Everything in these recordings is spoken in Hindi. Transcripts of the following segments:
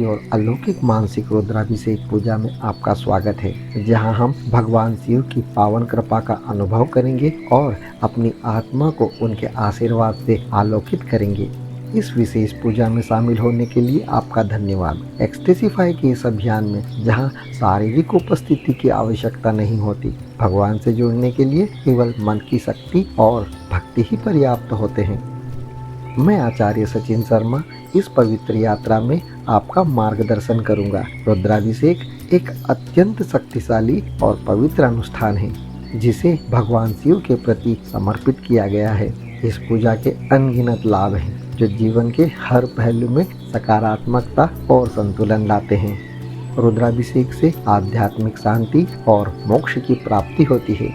की और अलौकिक मानसिक रुद्राभिषेक पूजा में आपका स्वागत है, जहां हम भगवान शिव की पावन कृपा का अनुभव करेंगे और अपनी आत्मा को उनके आशीर्वाद से आलोकित करेंगे। इस विशेष पूजा में शामिल होने के लिए आपका धन्यवाद। एक्सटेसिफाई के इस अभियान में जहां शारीरिक उपस्थिति की आवश्यकता नहीं होती, भगवान से जुड़ने के लिए केवल मन की शक्ति और भक्ति ही पर्याप्त होते हैं। मैं आचार्य सचिन शर्मा इस पवित्र यात्रा में आपका मार्गदर्शन करूंगा। रुद्राभिषेक एक अत्यंत शक्तिशाली और पवित्र अनुष्ठान है, जिसे भगवान शिव के प्रति समर्पित किया गया है। इस पूजा के अनगिनत लाभ हैं, जो जीवन के हर पहलू में सकारात्मकता और संतुलन लाते हैं। रुद्राभिषेक से आध्यात्मिक शांति और मोक्ष की प्राप्ति होती है।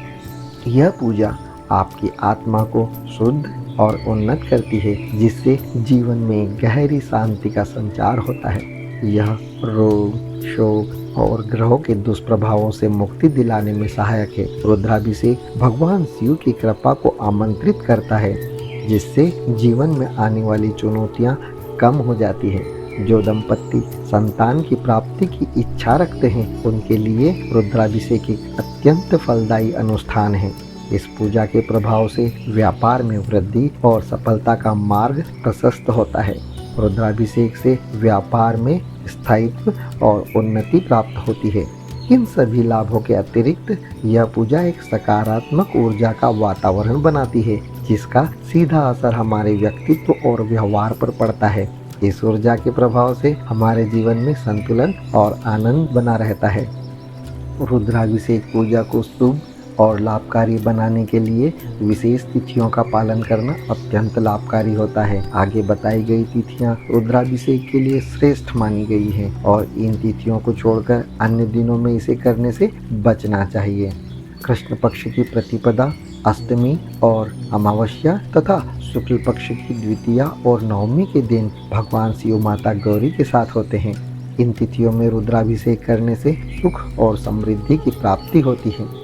यह पूजा आपकी आत्मा को शुद्ध और उन्नत करती है, जिससे जीवन में गहरी शांति का संचार होता है। यह रोग, शोक और ग्रहों के दुष्प्रभावों से मुक्ति दिलाने में सहायक है। रुद्राभिषेक भगवान शिव की कृपा को आमंत्रित करता है, जिससे जीवन में आने वाली चुनौतियां कम हो जाती हैं। जो दंपत्ति संतान की प्राप्ति की इच्छा रखते हैं, उनके लिए रुद्राभिषेक एक अत्यंत फलदायी अनुष्ठान है। इस पूजा के प्रभाव से व्यापार में वृद्धि और सफलता का मार्ग प्रशस्त होता है। रुद्राभिषेक से व्यापार में स्थायित्व और उन्नति प्राप्त होती है। इन सभी लाभों के अतिरिक्त यह पूजा एक सकारात्मक ऊर्जा का वातावरण बनाती है, जिसका सीधा असर हमारे व्यक्तित्व और व्यवहार पर पड़ता है। इस ऊर्जा के प्रभाव से हमारे जीवन में संतुलन और आनंद बना रहता है। रुद्राभिषेक पूजा को शुभ और लाभकारी बनाने के लिए विशेष तिथियों का पालन करना अत्यंत लाभकारी होता है। आगे बताई गई तिथियां रुद्राभिषेक के लिए श्रेष्ठ मानी गई हैं और इन तिथियों को छोड़कर अन्य दिनों में इसे करने से बचना चाहिए। कृष्ण पक्ष की प्रतिपदा, अष्टमी और अमावस्या तथा शुक्ल पक्ष की द्वितीया और नवमी के दिन भगवान शिव माता गौरी के साथ होते हैं। इन तिथियों में रुद्राभिषेक करने से सुख और समृद्धि की प्राप्ति होती है।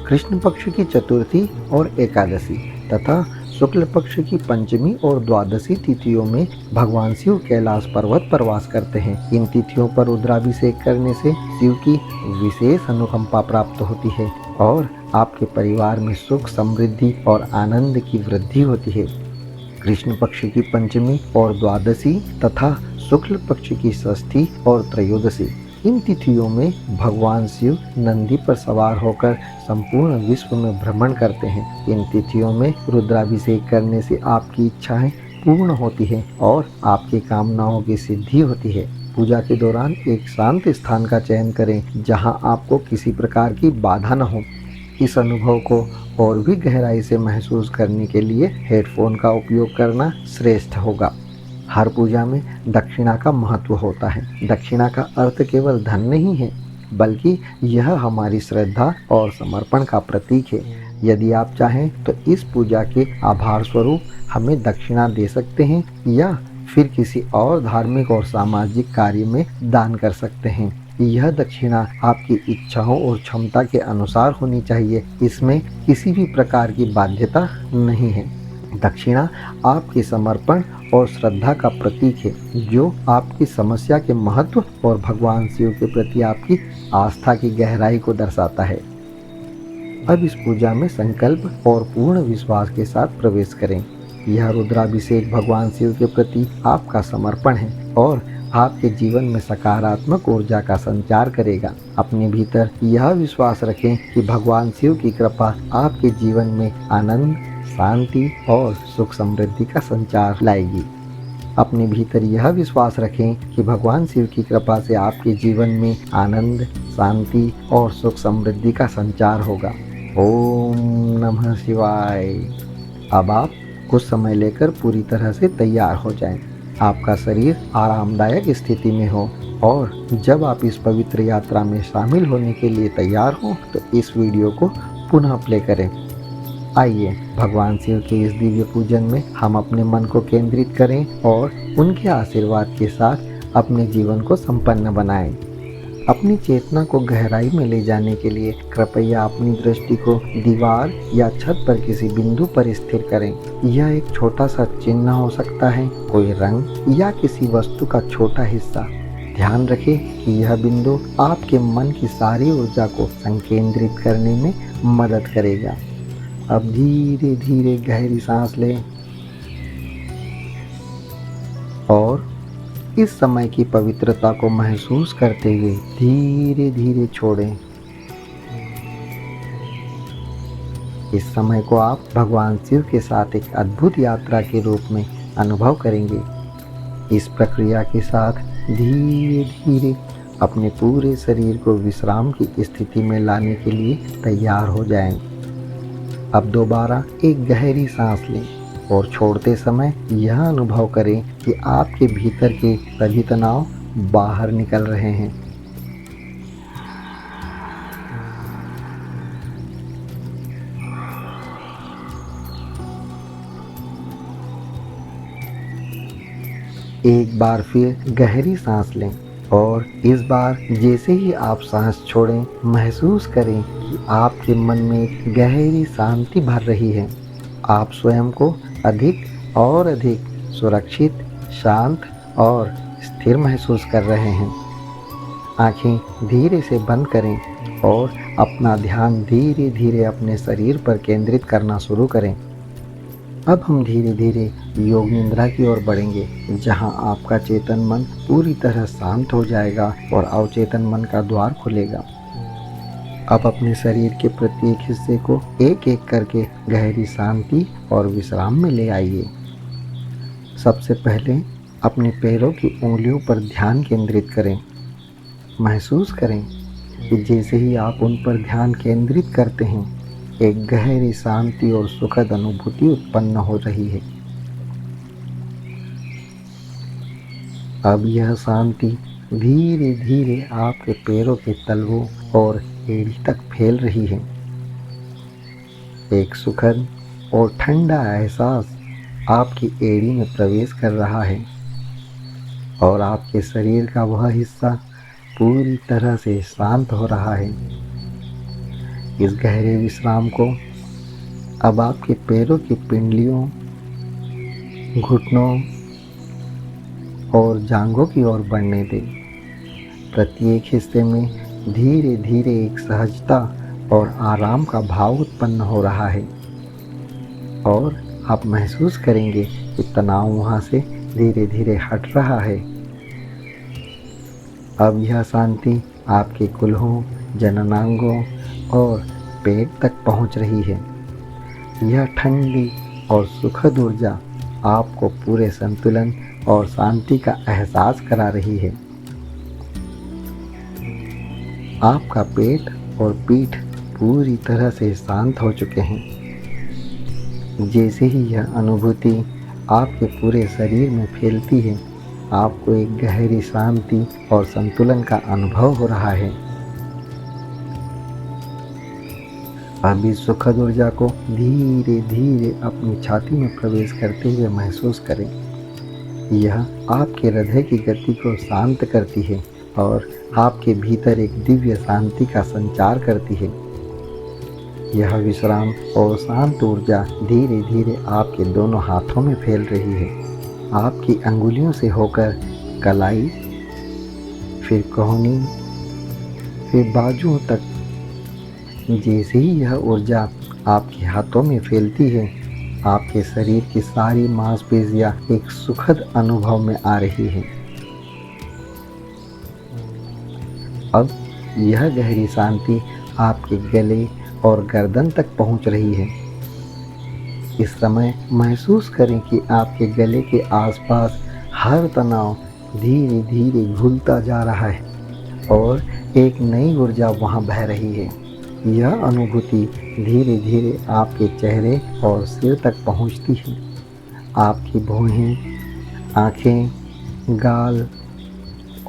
कृष्ण पक्ष की चतुर्थी और एकादशी तथा शुक्ल पक्ष की पंचमी और द्वादशी तिथियों में भगवान शिव कैलाश पर्वत पर वास करते हैं। इन तिथियों पर रुद्राभिषेक करने से शिव की विशेष अनुकंपा प्राप्त होती है और आपके परिवार में सुख, समृद्धि और आनंद की वृद्धि होती है। कृष्ण पक्ष की पंचमी और द्वादशी तथा शुक्ल पक्ष की षष्ठी और त्रयोदशी, इन तिथियों में भगवान शिव नंदी पर सवार होकर संपूर्ण विश्व में भ्रमण करते हैं। इन तिथियों में रुद्राभिषेक करने से आपकी इच्छाएं पूर्ण होती हैं और आपकी कामनाओं की सिद्धि होती है। पूजा के दौरान एक शांत स्थान का चयन करें, जहां आपको किसी प्रकार की बाधा न हो। इस अनुभव को और भी गहराई से महसूस करने के लिए हेडफोन का उपयोग करना श्रेष्ठ होगा। हर पूजा में दक्षिणा का महत्व होता है। दक्षिणा का अर्थ केवल धन नहीं है, बल्कि यह हमारी श्रद्धा और समर्पण का प्रतीक है। यदि आप चाहें तो इस पूजा के आभार स्वरूप हमें दक्षिणा दे सकते हैं या फिर किसी और धार्मिक और सामाजिक कार्य में दान कर सकते हैं। यह दक्षिणा आपकी इच्छाओं और क्षमता के अनुसार होनी चाहिए। इसमें किसी भी प्रकार की बाध्यता नहीं है। दक्षिणा आपके समर्पण और श्रद्धा का प्रतीक है, जो आपकी समस्या के महत्व और भगवान शिव के प्रति आपकी आस्था की गहराई को दर्शाता है। अब इस पूजा में संकल्प और पूर्ण विश्वास के साथ प्रवेश करें। यह रुद्राभिषेक भगवान शिव के प्रति आपका समर्पण है और आपके जीवन में सकारात्मक ऊर्जा का संचार करेगा। अपने भीतर यह विश्वास रखें कि भगवान शिव की कृपा आपके जीवन में आनंद, शांति और सुख समृद्धि का संचार लाएगी। अपने भीतर यह विश्वास रखें कि भगवान शिव की कृपा से आपके जीवन में आनंद, शांति और सुख समृद्धि का संचार होगा। ओम नमः शिवाय। अब आप कुछ समय लेकर पूरी तरह से तैयार हो जाएं। आपका शरीर आरामदायक स्थिति में हो और जब आप इस पवित्र यात्रा में शामिल होने के लिए तैयार हो तो इस वीडियो को पुनः प्ले करें। आइए भगवान शिव के इस दिव्य पूजन में हम अपने मन को केंद्रित करें और उनके आशीर्वाद के साथ अपने जीवन को संपन्न बनाएं। अपनी चेतना को गहराई में ले जाने के लिए कृपया अपनी दृष्टि को दीवार या छत पर किसी बिंदु पर स्थिर करें। यह एक छोटा सा चिन्ह हो सकता है, कोई रंग या किसी वस्तु का छोटा हिस्सा। ध्यान रखें कि यह बिंदु आपके मन की सारी ऊर्जा को संकेंद्रित करने में मदद करेगा। अब धीरे धीरे गहरी सांस लें और इस समय की पवित्रता को महसूस करते हुए धीरे धीरे छोड़ें। इस समय को आप भगवान शिव के साथ एक अद्भुत यात्रा के रूप में अनुभव करेंगे। इस प्रक्रिया के साथ धीरे धीरे अपने पूरे शरीर को विश्राम की स्थिति में लाने के लिए तैयार हो जाएं। अब दोबारा एक गहरी सांस लें और छोड़ते समय यह अनुभव करें कि आपके भीतर के सभी तनाव बाहर निकल रहे हैं। एक बार फिर गहरी सांस लें और इस बार जैसे ही आप सांस छोड़ें, महसूस करें कि आपके मन में एक गहरी शांति भर रही है। आप स्वयं को अधिक और अधिक सुरक्षित, शांत और स्थिर महसूस कर रहे हैं। आंखें धीरे से बंद करें और अपना ध्यान धीरे धीरे अपने शरीर पर केंद्रित करना शुरू करें। अब हम धीरे धीरे योग निद्रा की ओर बढ़ेंगे, जहां आपका चेतन मन पूरी तरह शांत हो जाएगा और अवचेतन मन का द्वार खुलेगा। अब अपने शरीर के प्रत्येक हिस्से को एक एक करके गहरी शांति और विश्राम में ले आइए। सबसे पहले अपने पैरों की उंगलियों पर ध्यान केंद्रित करें। महसूस करें कि जैसे ही आप उन पर ध्यान केंद्रित करते हैं, एक गहरी शांति और सुखद अनुभूति उत्पन्न हो रही है। अब यह शांति धीरे धीरे आपके पैरों के तलवों और एड़ी तक फैल रही है। एक सुखद और ठंडा एहसास आपकी एड़ी में प्रवेश कर रहा है और आपके शरीर का वह हिस्सा पूरी तरह से शांत हो रहा है। इस गहरे विश्राम को अब आपके पैरों की पिंडलियों, घुटनों और जांघों की ओर बढ़ने दें। प्रत्येक हिस्से में धीरे धीरे एक सहजता और आराम का भाव उत्पन्न हो रहा है और आप महसूस करेंगे कि तनाव वहाँ से धीरे धीरे हट रहा है। अब यह शांति आपके कुल्हों, जननांगों और पेट तक पहुँच रही है। यह ठंडी और सुखद ऊर्जा आपको पूरे संतुलन और शांति का एहसास करा रही है। आपका पेट और पीठ पूरी तरह से शांत हो चुके हैं। जैसे ही यह अनुभूति आपके पूरे शरीर में फैलती है, आपको एक गहरी शांति और संतुलन का अनुभव हो रहा है। अब इस सुखद ऊर्जा को धीरे धीरे अपनी छाती में प्रवेश करते हुए महसूस करें। यह आपके हृदय की गति को शांत करती है और आपके भीतर एक दिव्य शांति का संचार करती है। यह विश्राम और शांत ऊर्जा धीरे धीरे आपके दोनों हाथों में फैल रही है। आपकी अंगुलियों से होकर कलाई, फिर कोहनी, फिर बाजुओं तक। जैसे ही यह ऊर्जा आपके हाथों में फैलती है, आपके शरीर की सारी मांसपेशियां एक सुखद अनुभव में आ रही है। अब यह गहरी शांति आपके गले और गर्दन तक पहुंच रही है। इस समय महसूस करें कि आपके गले के आसपास हर तनाव धीरे धीरे घुलता जा रहा है और एक नई ऊर्जा वहां बह रही है। यह अनुभूति धीरे धीरे आपके चेहरे और सिर तक पहुंचती है। आपकी भौहें, आँखें, गाल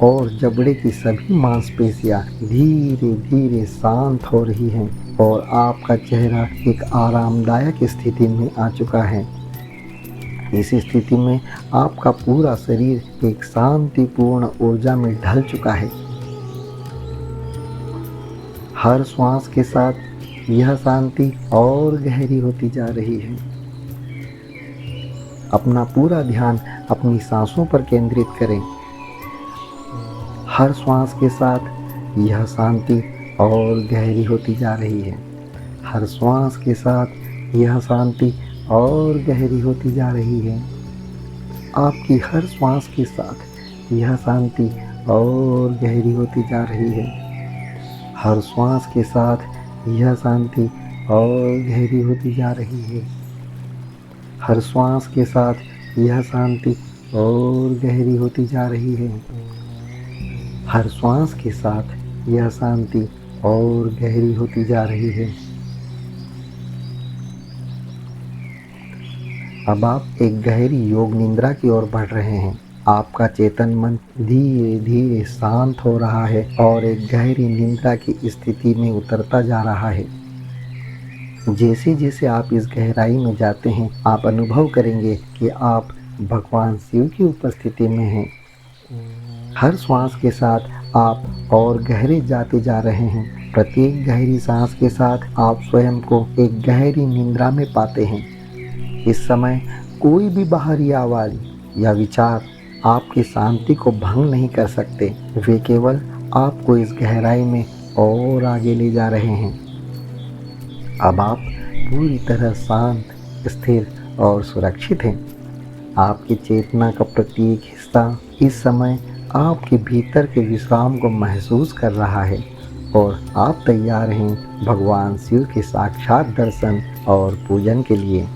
और जबड़े की सभी मांसपेशियां धीरे धीरे शांत हो रही हैं और आपका चेहरा एक आरामदायक स्थिति में आ चुका है। इस स्थिति में आपका पूरा शरीर एक शांतिपूर्ण ऊर्जा में ढल चुका है। हर श्वास के साथ यह शांति और गहरी होती जा रही है। अपना पूरा ध्यान अपनी सांसों पर केंद्रित करें। हर श्वास के साथ यह शांति और गहरी होती जा रही है। हर श्वास के साथ यह शांति और गहरी होती जा रही है। आपकी हर श्वास के साथ यह शांति और गहरी होती जा रही है। हर श्वास के साथ यह शांति और गहरी होती जा रही है। हर श्वास के साथ यह शांति और गहरी होती जा रही है। हर श्वास के साथ यह शांति और गहरी होती जा रही है। अब आप एक गहरी योग निद्रा की ओर बढ़ रहे हैं। आपका चेतन मन धीरे धीरे शांत हो रहा है और एक गहरी निद्रा की स्थिति में उतरता जा रहा है। जैसे जैसे आप इस गहराई में जाते हैं, आप अनुभव करेंगे कि आप भगवान शिव की उपस्थिति में हैं। हर श्वास के साथ आप और गहरे जाते जा रहे हैं। प्रत्येक गहरी सांस के साथ आप स्वयं को एक गहरी निद्रा में पाते हैं। इस समय कोई भी बाहरी आवाज़ या विचार आपकी शांति को भंग नहीं कर सकते। वे केवल आपको इस गहराई में और आगे ले जा रहे हैं। अब आप पूरी तरह शांत, स्थिर और सुरक्षित हैं। आपकी चेतना का प्रत्येक हिस्सा इस समय आपके भीतर के विश्राम को महसूस कर रहा है और आप तैयार हैं भगवान शिव के साक्षात दर्शन और पूजन के लिए।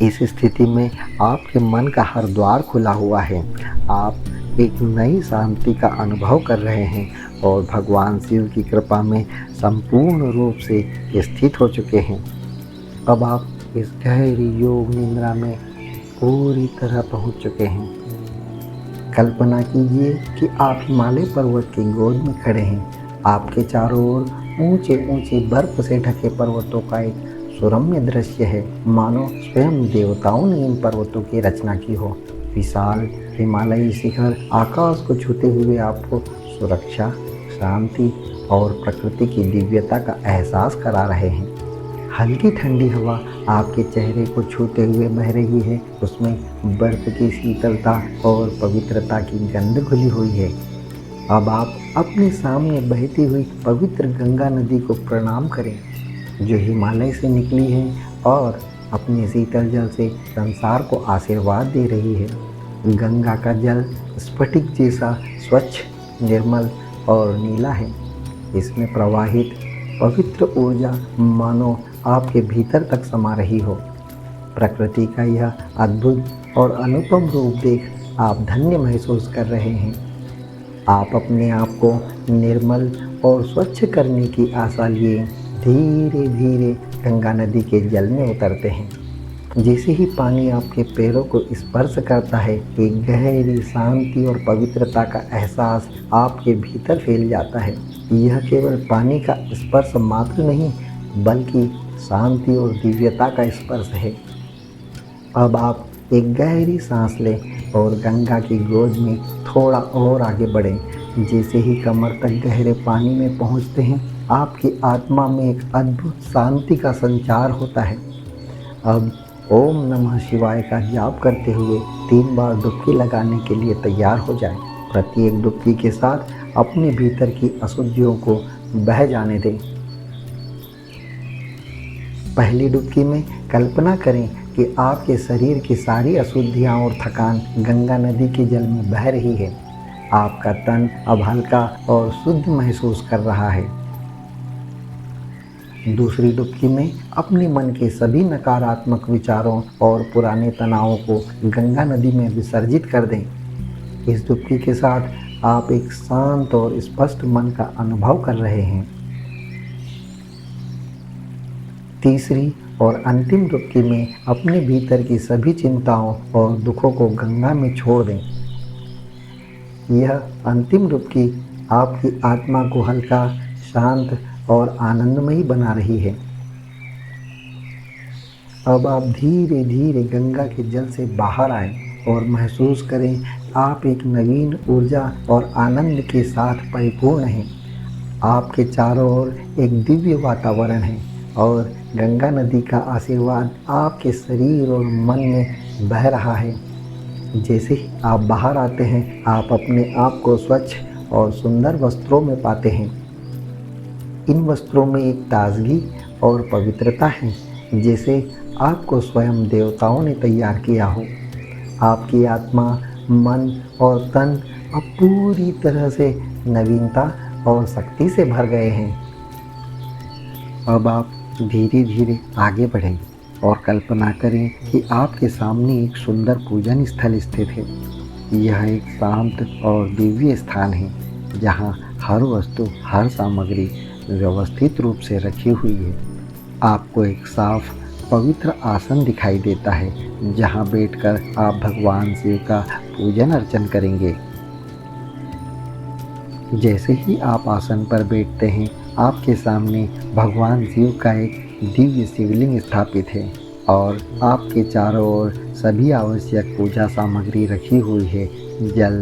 इस स्थिति में आपके मन का हर द्वार खुला हुआ है। आप एक नई शांति का अनुभव कर रहे हैं और भगवान शिव की कृपा में संपूर्ण रूप से स्थित हो चुके हैं। अब आप इस गहरी योग निद्रा में पूरी तरह पहुंच चुके हैं। कल्पना कीजिए कि आप हिमालय पर्वत की गोद में खड़े हैं। आपके चारों ओर ऊंचे ऊंचे बर्फ से ढके पर्वतों का एक सुरम्य दृश्य है, मानो स्वयं देवताओं ने इन पर्वतों की रचना की हो। विशाल हिमालयी शिखर आकाश को छूते हुए आपको सुरक्षा, शांति और प्रकृति की दिव्यता का एहसास करा रहे हैं। हल्की ठंडी हवा आपके चेहरे को छूते हुए बह रही है। उसमें बर्फ की शीतलता और पवित्रता की गंध घुली हुई है। अब आप अपने सामने बहती हुई पवित्र गंगा नदी को प्रणाम करें, जो हिमालय से निकली है और अपने शीतल जल से संसार को आशीर्वाद दे रही है। गंगा का जल स्फटिक जैसा स्वच्छ, निर्मल और नीला है। इसमें प्रवाहित पवित्र ऊर्जा मानो आपके भीतर तक समा रही हो। प्रकृति का यह अद्भुत और अनुपम रूप देख आप धन्य महसूस कर रहे हैं। आप अपने आप को निर्मल और स्वच्छ करने की आशा लिए धीरे धीरे गंगा नदी के जल में उतरते हैं। जैसे ही पानी आपके पैरों को स्पर्श करता है, एक गहरी शांति और पवित्रता का एहसास आपके भीतर फैल जाता है। यह केवल पानी का स्पर्श मात्र नहीं, बल्कि शांति और दिव्यता का स्पर्श है। अब आप एक गहरी सांस लें और गंगा की गोद में थोड़ा और आगे बढ़ें। जैसे ही कमर तक गहरे पानी में पहुंचते हैं, आपकी आत्मा में एक अद्भुत शांति का संचार होता है। अब ओम नमः शिवाय का जाप करते हुए 3 बार डुबकी लगाने के लिए तैयार हो जाएं। प्रत्येक डुबकी के साथ अपने भीतर की अशुद्धियों को बह जाने दें। पहली डुबकी में कल्पना करें कि आपके शरीर की सारी अशुद्धियां और थकान गंगा नदी के जल में बह रही है। आपका तन अब हल्का और शुद्ध महसूस कर रहा है। दूसरी डुबकी में अपने मन के सभी नकारात्मक विचारों और पुराने तनावों को गंगा नदी में विसर्जित कर दें। इस डुबकी के साथ आप एक शांत और स्पष्ट मन का अनुभव कर रहे हैं। तीसरी और अंतिम डुबकी में अपने भीतर की सभी चिंताओं और दुखों को गंगा में छोड़ दें। यह अंतिम डुबकी आपकी आत्मा को हल्का, शांत और आनंदमयी बना रही है। अब आप धीरे धीरे गंगा के जल से बाहर आएं और महसूस करें आप एक नवीन ऊर्जा और आनंद के साथ परिपूर्ण हैं। आपके चारों ओर एक दिव्य वातावरण है और गंगा नदी का आशीर्वाद आपके शरीर और मन में बह रहा है। जैसे ही आप बाहर आते हैं, आप अपने आप को स्वच्छ और सुंदर वस्त्रों में पाते हैं। इन वस्त्रों में एक ताजगी और पवित्रता है, जैसे आपको स्वयं देवताओं ने तैयार किया हो। आपकी आत्मा, मन और तन अब पूरी तरह से नवीनता और शक्ति से भर गए हैं। अब आप धीरे धीरे आगे बढ़ें और कल्पना करें कि आपके सामने एक सुंदर पूजन स्थल स्थित है। यह एक शांत और दिव्य स्थान है, जहाँ हर वस्तु, हर सामग्री व्यवस्थित रूप से रखी हुई है। आपको एक साफ, पवित्र आसन दिखाई देता है, जहाँ बैठकर आप भगवान शिव का पूजन अर्चन करेंगे। जैसे ही आप आसन पर बैठते हैं, आपके सामने भगवान शिव का एक दिव्य शिवलिंग स्थापित है और आपके चारों ओर सभी आवश्यक पूजा सामग्री रखी हुई है। जल,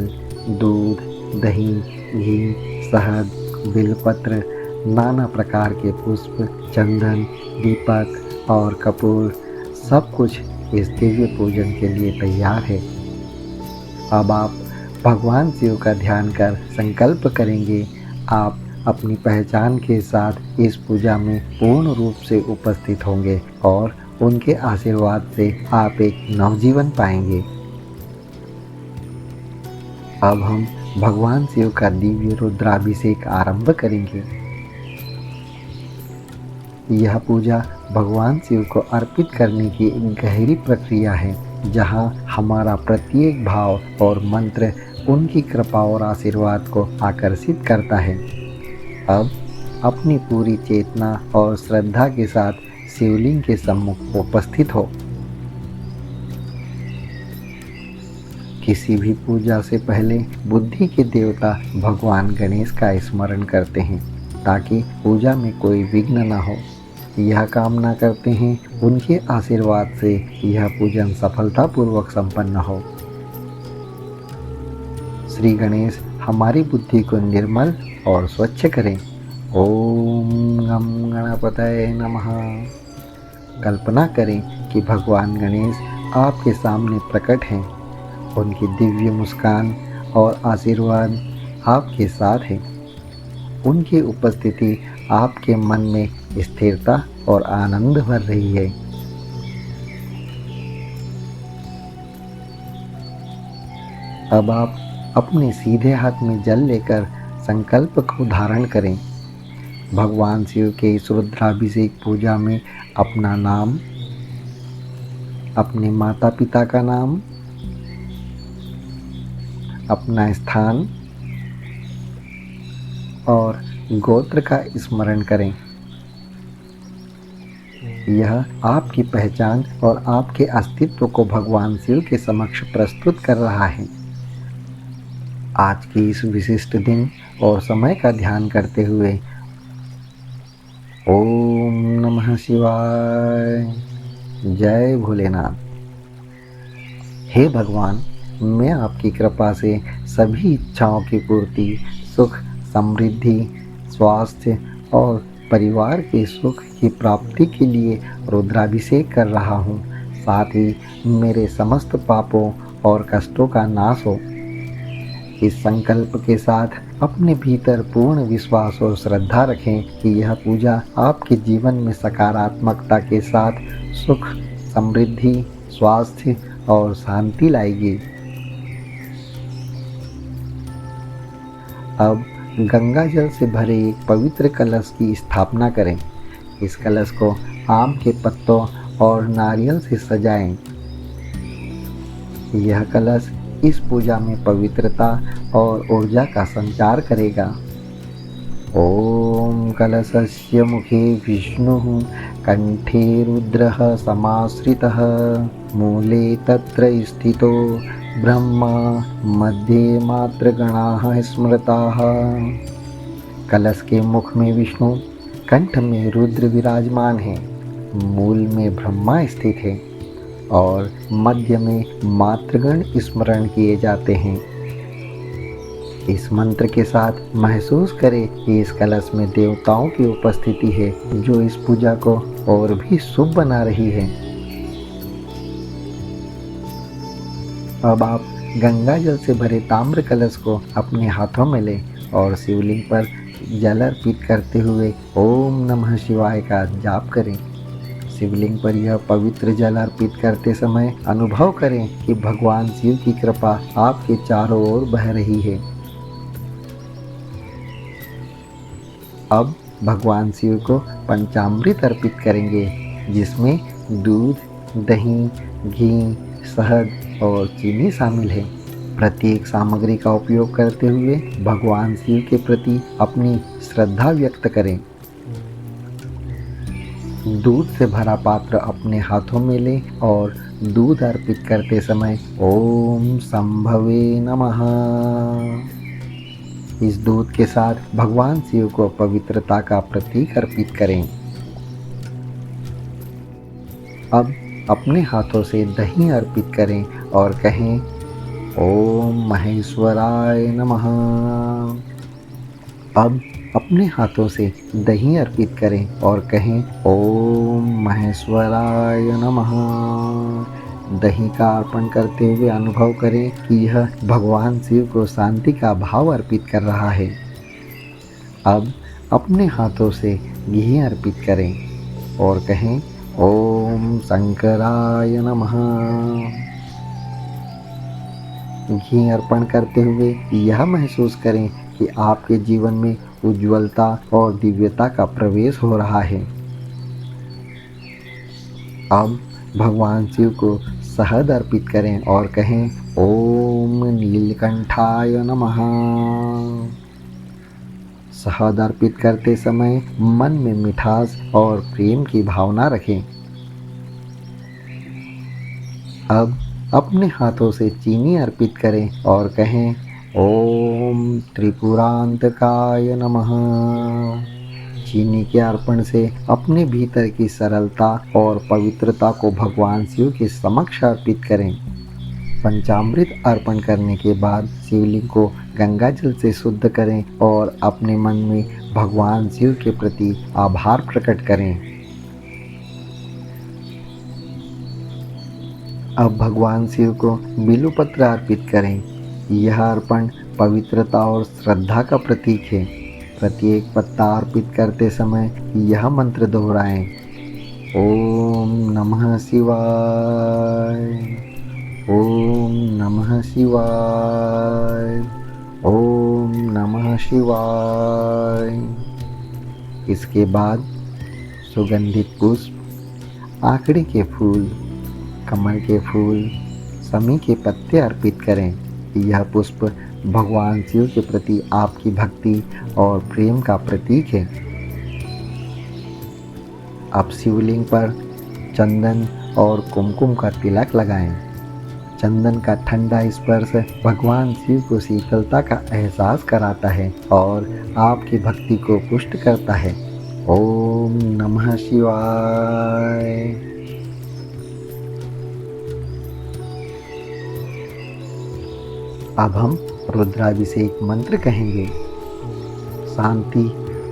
दूध, दही, घी, शहद, बिलपत्र, नाना प्रकार के पुष्प, चंदन, दीपक और कपूर, सब कुछ इस दिव्य पूजन के लिए तैयार है। अब आप भगवान शिव का ध्यान कर संकल्प करेंगे। आप अपनी पहचान के साथ इस पूजा में पूर्ण रूप से उपस्थित होंगे और उनके आशीर्वाद से आप एक नवजीवन पाएंगे। अब हम भगवान शिव का दिव्य रुद्राभिषेक आरंभ करेंगे। यह पूजा भगवान शिव को अर्पित करने की एक गहरी प्रक्रिया है, जहाँ हमारा प्रत्येक भाव और मंत्र उनकी कृपा और आशीर्वाद को आकर्षित करता है। अब अपनी पूरी चेतना और श्रद्धा के साथ शिवलिंग के सम्मुख उपस्थित हो। किसी भी पूजा से पहले बुद्धि के देवता भगवान गणेश का स्मरण करते हैं, ताकि पूजा में कोई विघ्न न हो। यह कामना करते हैं उनके आशीर्वाद से यह पूजन सफलतापूर्वक संपन्न हो। श्री गणेश हमारी बुद्धि को निर्मल और स्वच्छ करें। ओम गम गणपतये नमः। कल्पना करें कि भगवान गणेश आपके सामने प्रकट हैं। उनकी दिव्य मुस्कान और आशीर्वाद आपके साथ है। उनकी उपस्थिति आपके मन में स्थिरता और आनंद भर रही है। अब आप अपने सीधे हाथ में जल लेकर संकल्प को धारण करें। भगवान शिव के इस रुद्राभिषेक पूजा में अपना नाम, अपने माता पिता का नाम, अपना स्थान और गोत्र का स्मरण करें। यह आपकी पहचान और आपके अस्तित्व को भगवान शिव के समक्ष प्रस्तुत कर रहा है। आज के इस विशिष्ट दिन और समय का ध्यान करते हुए ओम नमः शिवाय, जय भोलेनाथ। हे भगवान, मैं आपकी कृपा से सभी इच्छाओं की पूर्ति, सुख, समृद्धि, स्वास्थ्य और परिवार के सुख की प्राप्ति के लिए रुद्राभिषेक कर रहा हूँ। साथ ही मेरे समस्त पापों और कष्टों का नाश हो। इस संकल्प के साथ अपने भीतर पूर्ण विश्वास और श्रद्धा रखें कि यह पूजा आपके जीवन में सकारात्मकता के साथ सुख, समृद्धि, स्वास्थ्य और शांति लाएगी। अब गंगा जल से भरे एक पवित्र कलश की स्थापना करें। इस कलश को आम के पत्तों और नारियल से सजाएं। यह कलश इस पूजा में पवित्रता और ऊर्जा का संचार करेगा। ओम कलशस्य मुखे विष्णुः कंठे रुद्रः समाश्रितः मूले तत्र स्थितो ब्रह्मा मध्ये मातृगणाः स्मृताः। कलश के मुख में विष्णु, कंठ में रुद्र विराजमान है, मूल में ब्रह्मा स्थित है और मध्य में मातृगण स्मरण किए जाते हैं। इस मंत्र के साथ महसूस करें कि इस कलश में देवताओं की उपस्थिति है, जो इस पूजा को और भी शुभ बना रही है। अब आप गंगा जल से भरे ताम्र कलश को अपने हाथों में लें और शिवलिंग पर जल अर्पित करते हुए ओम नमः शिवाय का जाप करें। शिवलिंग पर यह पवित्र जल अर्पित करते समय अनुभव करें कि भगवान शिव की कृपा आपके चारों ओर बह रही है। अब भगवान शिव को पंचामृत अर्पित करेंगे, जिसमें दूध, दही, घी, शहद और चीनी शामिल है। प्रत्येक सामग्री का उपयोग करते हुए भगवान शिव के प्रति अपनी श्रद्धा व्यक्त करें। दूध से भरा पात्र अपने हाथों में लें और दूध अर्पित करते समय ओम संभवे नमः इस दूध के साथ भगवान शिव को पवित्रता का प्रतीक अर्पित करें। अब अपने हाथों से दही अर्पित करें और कहें ओम महेश्वराय नमः। अब अपने हाथों से दही अर्पित करें और कहें ओम महेश्वराय नमः। दही का अर्पण करते हुए अनुभव करें कि यह भगवान शिव को शांति का भाव अर्पित कर रहा है। अब अपने हाथों से घी अर्पित करें और कहें ओम शंकराय नमः। घी अर्पण करते हुए यह महसूस करें कि आपके जीवन में उज्ज्वलता और दिव्यता का प्रवेश हो रहा है। अब भगवान शिव को शहद अर्पित करें और कहें ओम नीलकंठाय नमः। शहद अर्पित करते समय मन में मिठास और प्रेम की भावना रखें। अब अपने हाथों से चीनी अर्पित करें और कहें ओम त्रिपुरांतकाय नमः। चीनी के अर्पण से अपने भीतर की सरलता और पवित्रता को भगवान शिव के समक्ष अर्पित करें। पंचामृत अर्पण करने के बाद शिवलिंग को गंगा जल से शुद्ध करें और अपने मन में भगवान शिव के प्रति आभार प्रकट करें। अब भगवान शिव को बिल्वपत्र अर्पित करें। यह अर्पण पवित्रता और श्रद्धा का प्रतीक है। प्रत्येक पत्ता अर्पित करते समय यह मंत्र दोहराएं ओम नमः शिवाय, ओम नमः शिवाय, ओम नमः शिवाय। इसके बाद सुगंधित पुष्प, आकड़ी के फूल, कमल के फूल, समी के पत्ते अर्पित करें। यह पुष्प भगवान शिव के प्रति आपकी भक्ति और प्रेम का प्रतीक है। अब शिवलिंग पर चंदन और कुमकुम का तिलक लगाएं। चंदन का ठंडा स्पर्श भगवान शिव को शीतलता का एहसास कराता है और आपकी भक्ति को पुष्ट करता है। ओम नमः शिवाय। अब हम रुद्राभिषेक मंत्र कहेंगे। शांति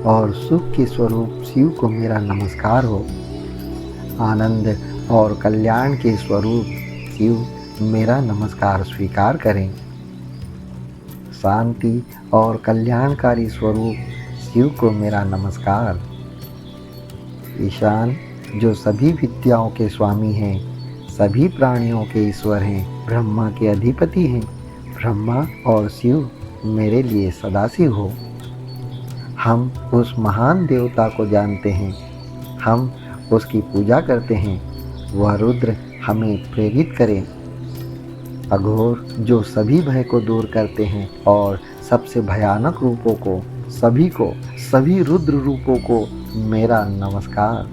और सुख के स्वरूप शिव को मेरा नमस्कार हो। आनंद और कल्याण के स्वरूप शिव मेरा नमस्कार स्वीकार करें। शांति और कल्याणकारी स्वरूप शिव को मेरा नमस्कार। ईशान जो सभी विद्याओं के स्वामी हैं, सभी प्राणियों के ईश्वर हैं, ब्रह्मा के अधिपति हैं, ब्रह्मा और शिव मेरे लिए सदाशिव हो। हम उस महान देवता को जानते हैं, हम उसकी पूजा करते हैं। वह रुद्र हमें प्रेरित करें। अघोर जो सभी भय को दूर करते हैं और सबसे भयानक रूपों को, सभी रुद्र रूपों को मेरा नमस्कार।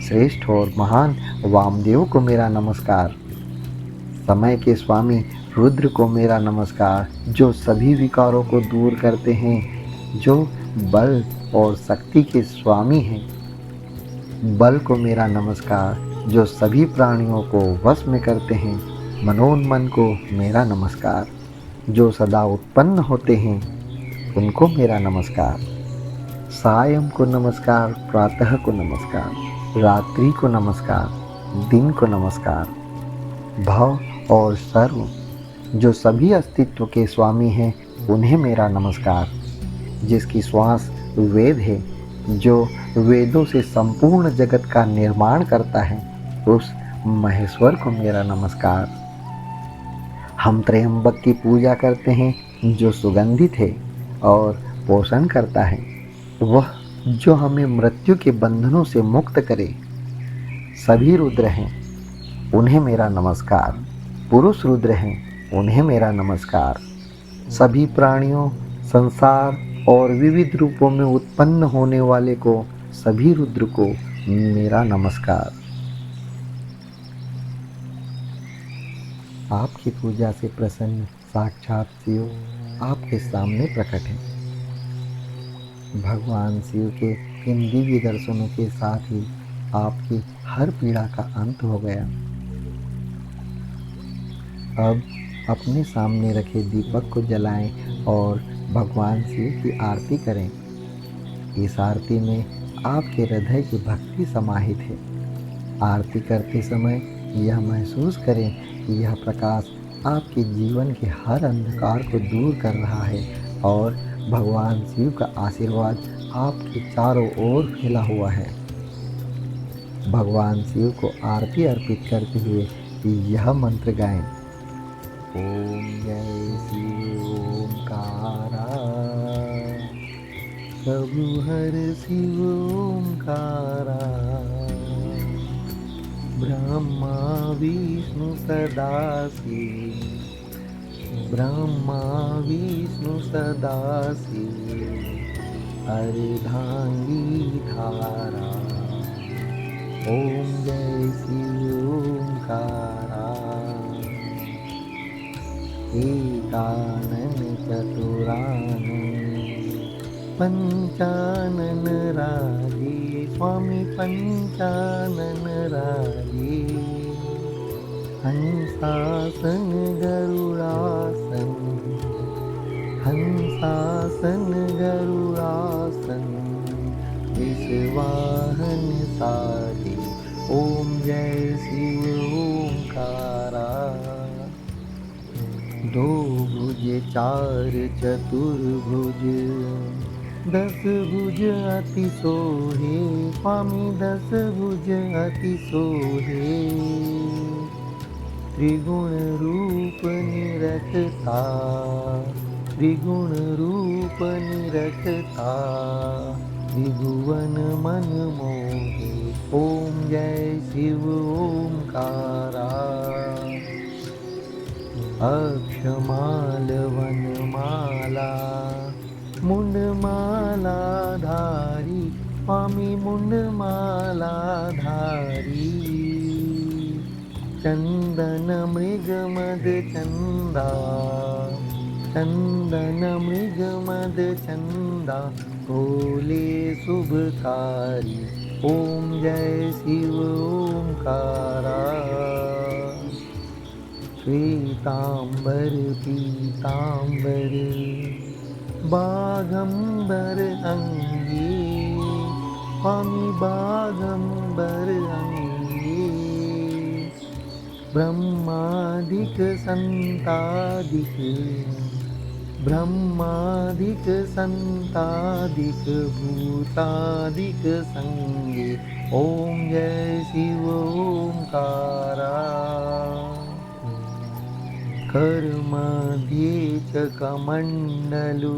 श्रेष्ठ और महान वामदेव को मेरा नमस्कार। समय के स्वामी रुद्र को मेरा नमस्कार, जो सभी विकारों को दूर करते हैं, जो बल और शक्ति के स्वामी हैं। बल को मेरा नमस्कार, जो सभी प्राणियों को वश में करते हैं। मनोन्मन को मेरा नमस्कार, जो सदा उत्पन्न होते हैं, उनको मेरा नमस्कार। सायं को नमस्कार, प्रातः को नमस्कार, रात्रि को नमस्कार, दिन को नमस्कार। भव और सर्व जो सभी अस्तित्व के स्वामी हैं उन्हें मेरा नमस्कार। जिसकी श्वास वेद है, जो वेदों से संपूर्ण जगत का निर्माण करता है, उस महेश्वर को मेरा नमस्कार। हम त्र्यंबक की पूजा करते हैं, जो सुगंधित है और पोषण करता है, वह जो हमें मृत्यु के बंधनों से मुक्त करे। सभी रुद्र हैं, उन्हें मेरा नमस्कार। पुरुष रुद्र हैं, उन्हें मेरा नमस्कार। सभी प्राणियों, संसार और विविध रूपों में उत्पन्न होने वाले को, सभी रुद्र को मेरा नमस्कार। आपकी पूजा से प्रसन्न साक्षात शिव आपके सामने प्रकट है। भगवान शिव के इन दिव्य दर्शनों के साथ ही आपकी हर पीड़ा का अंत हो गया। अब अपने सामने रखे दीपक को जलाएं और भगवान शिव की आरती करें। इस आरती में आपके हृदय की भक्ति समाहित है। आरती करते समय यह महसूस करें कि यह प्रकाश आपके जीवन के हर अंधकार को दूर कर रहा है और भगवान शिव का आशीर्वाद आपके चारों ओर फैला हुआ है। भगवान शिव को आरती अर्पित करते हुए यह मंत्र गाएं। ओम जय शिव ओमकारा, प्रभु हर शिव ओमकारा, ब्रह्मा विष्णु सदाशिव, ब्रह्मा विष्णु सदाशिव, अर्धांगी धारा। ओम जय शिव ओमकारा, एकानन चतुरानन, पंचानन राजे, स्वामी पंचानन राजे। हंसासन गरुड़ासन, हंसासन गरुड़ासन, विषवाहन साजे। ओम जय शिव ओमकारा। दो भुज चार चतुर्भुज, 10 भुज अति सोहे, स्वामी 10 भुज अति सोहे। त्रिगुण रूप निरखता, त्रिगुण रूप निरखता, त्रिभुवन मन मोहे। ओम जय शिव ओमकारा। अक्षमाल वनमाला, मुंडमाला धारी, स्वामी मुंडमाला धारी। चंदन मृग मद चंदा, चंदन मृग मद चंदा, भोले शुभकारी। ओम जय शिव ओमकारा। श्वेतांबर पीतांबर, बाघंबर अंगी, स्वामी बाघंबर अंगी। ब्रह्मादिक संतादिक, ब्रह्मादिक संतादिक, भूतादिक संगे। ओम जय शिव ओमकारा। कर्मध्ये चकमण्डलु,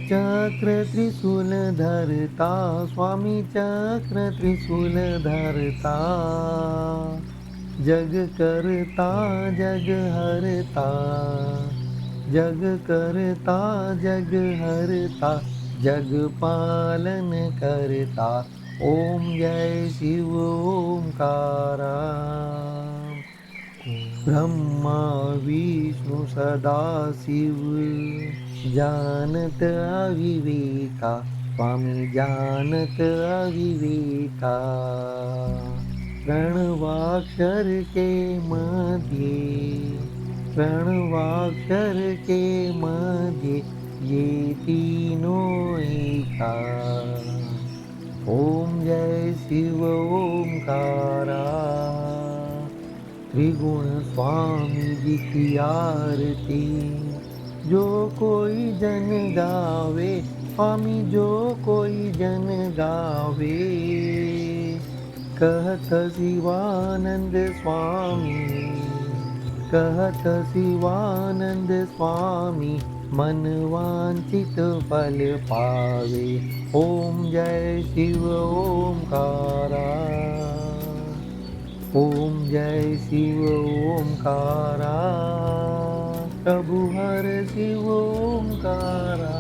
चक्र त्रिशूल धरता, स्वामी चक्र त्रिशूल धरता। जग करता जग हरता, जग करता जग हरता, जग पालन करता। ओम जय शिव ओमकारा। ब्रह्मा विष्णु सदाशिव, जानत अविवेका, स्वामी जानत अविवेका। प्रणवाक्षर के मध्य, प्रणवाक्षर के मध्य, ये तीनों एका। ओम जय शिव ओमकारा। त्रिगुण स्वामी जी की आरती। जो कोई जन गावे, स्वामी जो कोई जन गावे, कहत शिवानंद स्वामी, कहत शिवानंद स्वामी, मन वांछित फल पावे। ओम जय शिव ओमकारा, ओम जय शिव ओमकारा, प्रभु हर शिव ओमकारा।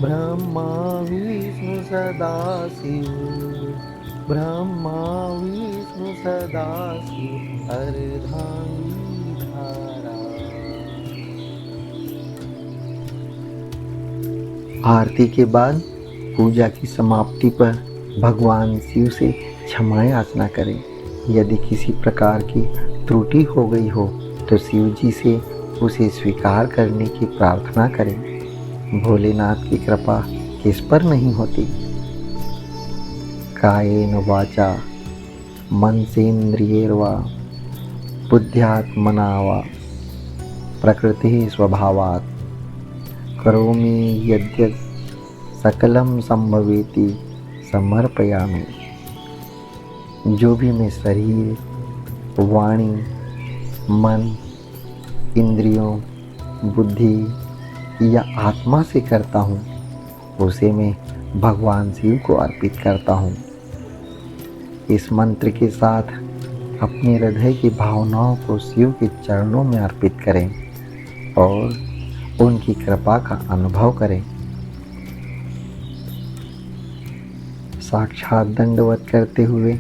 ब्रह्मा विष्णु सदा शिव, ब्रह्मा विष्णु सदा शिव, अर्धांगी धारा। आरती के बाद पूजा की समाप्ति पर भगवान शिव से क्षमा याचना करें। यदि किसी प्रकार की त्रुटि हो गई हो तो शिव जी से उसे स्वीकार करने की प्रार्थना करें। भोलेनाथ की कृपा किस पर नहीं होती। कायेन वाचा मनसेन्द्रियैर्वा बुद्ध्यात्मना वा प्रकृतिः स्वभावात् करोमि यद्यत् सकलं संभवेति समर्पयामि। जो भी मैं शरीर, वाणी, मन, इंद्रियों, बुद्धि या आत्मा से करता हूँ, उसे मैं भगवान शिव को अर्पित करता हूँ। इस मंत्र के साथ अपने हृदय की भावनाओं को शिव के चरणों में अर्पित करें और उनकी कृपा का अनुभव करें। साक्षात दंडवत करते हुए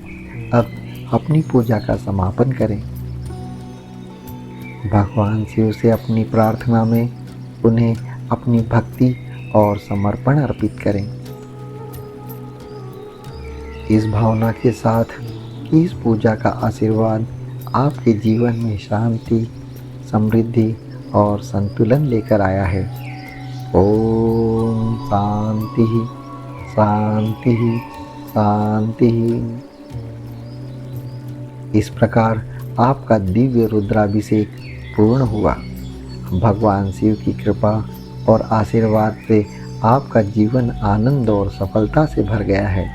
अब अपनी पूजा का समापन करें। भगवान शिव से अपनी प्रार्थना में उन्हें अपनी भक्ति और समर्पण अर्पित करें। इस भावना के साथ कि इस पूजा का आशीर्वाद आपके जीवन में शांति, समृद्धि और संतुलन लेकर आया है। ओम शांति शांति शांति। इस प्रकार आपका दिव्य रुद्राभिषेक पूर्ण हुआ। भगवान शिव की कृपा और आशीर्वाद से आपका जीवन आनंद और सफलता से भर गया है।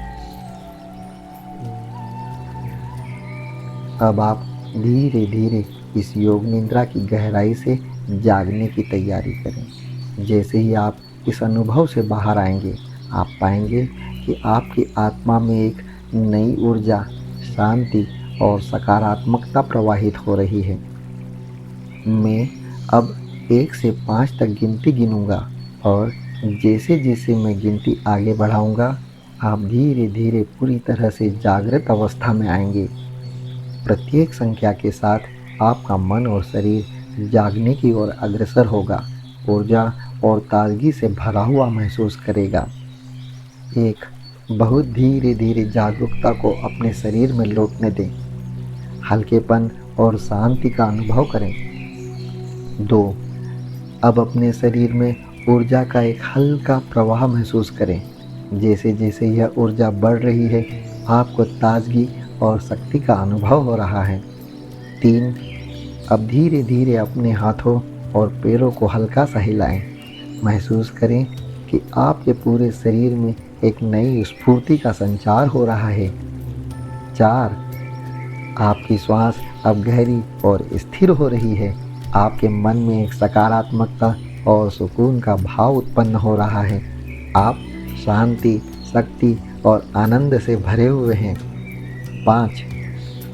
अब आप धीरे धीरे इस योग निद्रा की गहराई से जागने की तैयारी करें। जैसे ही आप इस अनुभव से बाहर आएंगे, आप पाएंगे कि आपकी आत्मा में एक नई ऊर्जा, शांति और सकारात्मकता प्रवाहित हो रही है। मैं अब 1 से 5 तक गिनती गिनूंगा और जैसे जैसे मैं गिनती आगे बढ़ाऊंगा, आप धीरे धीरे पूरी तरह से जागृत अवस्था में आएंगे। प्रत्येक संख्या के साथ आपका मन और शरीर जागने की ओर अग्रसर होगा, ऊर्जा और ताजगी से भरा हुआ महसूस करेगा। एक, बहुत धीरे धीरे जागरूकता को अपने शरीर में लौटने दें। हल्केपन और शांति का अनुभव करें। 2, अब अपने शरीर में ऊर्जा का एक हल्का प्रवाह महसूस करें। जैसे जैसे यह ऊर्जा बढ़ रही है, आपको ताजगी और शक्ति का अनुभव हो रहा है। 3, अब धीरे धीरे अपने हाथों और पैरों को हल्का सा हिलाएं। महसूस करें कि आपके पूरे शरीर में एक नई स्फूर्ति का संचार हो रहा है। 4, आपकी श्वास अब गहरी और स्थिर हो रही है। आपके मन में एक सकारात्मकता और सुकून का भाव उत्पन्न हो रहा है। आप शांति, शक्ति और आनंद से भरे हुए हैं। 5,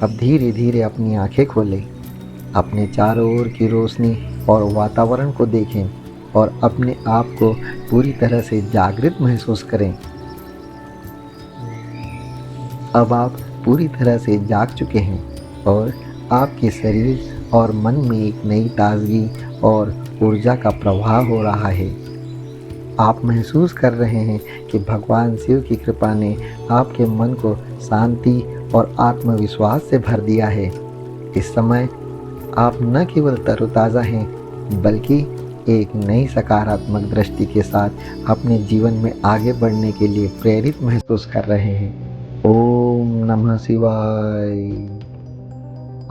अब धीरे धीरे अपनी आंखें खोलें। अपने चारों ओर की रोशनी और वातावरण को देखें और अपने आप को पूरी तरह से जागृत महसूस करें। अब आप पूरी तरह से जाग चुके हैं और आपके शरीर और मन में एक नई ताजगी और ऊर्जा का प्रवाह हो रहा है। आप महसूस कर रहे हैं कि भगवान शिव की कृपा ने आपके मन को शांति और आत्मविश्वास से भर दिया है। इस समय आप न केवल तरोताज़ा हैं, बल्कि एक नई सकारात्मक दृष्टि के साथ अपने जीवन में आगे बढ़ने के लिए प्रेरित महसूस कर रहे हैं। ओम नमः शिवाय।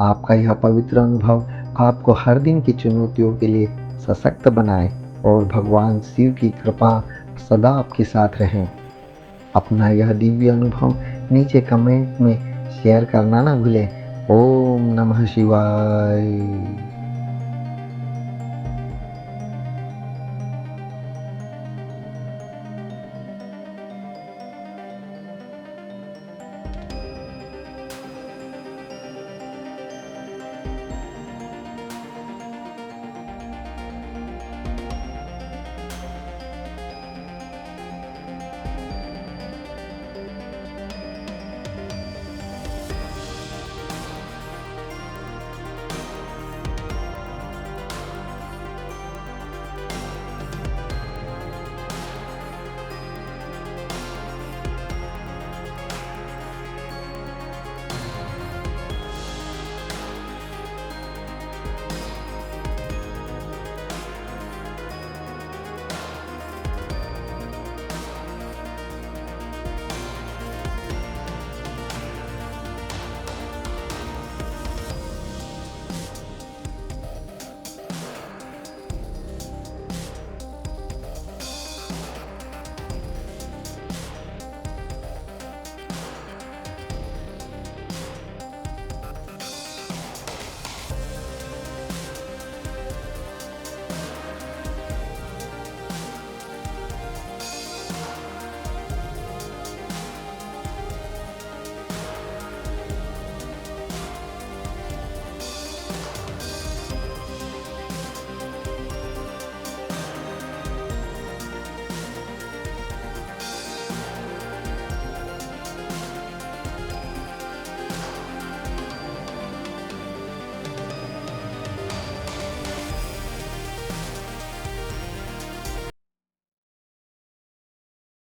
आपका यह पवित्र अनुभव आपको हर दिन की चुनौतियों के लिए सशक्त बनाए और भगवान शिव की कृपा सदा आपके साथ रहे। अपना यह दिव्य अनुभव नीचे कमेंट में शेयर करना ना भूलें। ओम नमः शिवाय।